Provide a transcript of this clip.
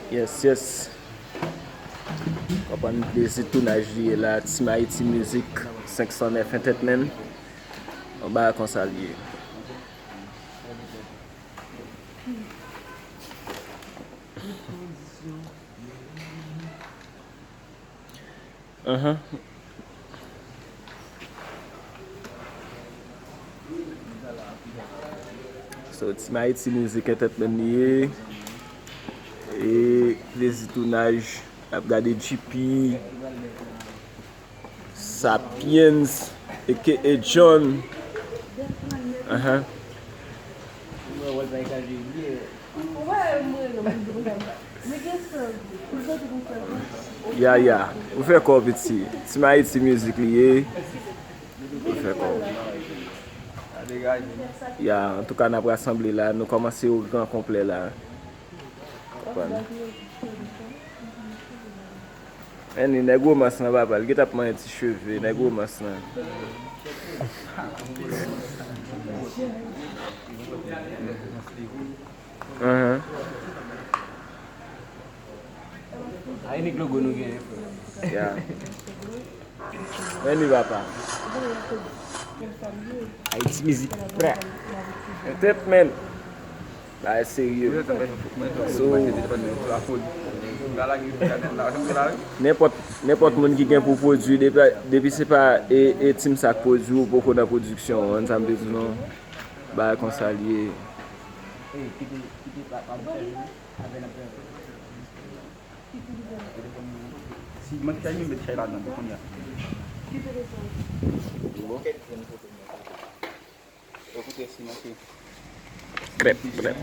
Yes, yes. Compagnie Plezi tounaj liye la, team Haitimusic509 entertainment. On va comme ça lié. So team Haitimusic509 liye. Et Plezi tounaj ap gade GP Sapiens aka John. Ya, ya. Ou fè kò piti. Team Haitimusic liye. Ou fè kò. Ya, en tout cas, nous avons rassemblé là. Nous commençons au grand complet là. Eni, nego mas nan babal. Get ap man ti cheve. Nego mas nan. Ini logo nou gen. Ya. Eni papa. Haitimusic pra. Entertainment. Là, sérieux. So, n'importe monde qui vient pour produire, depuis c'est pas et team ça produit ou beaucoup de production, on s'en dit non. Bah, comme ça lié. Si macam ni bet cairan nanti punya. Crêpe, crêpe.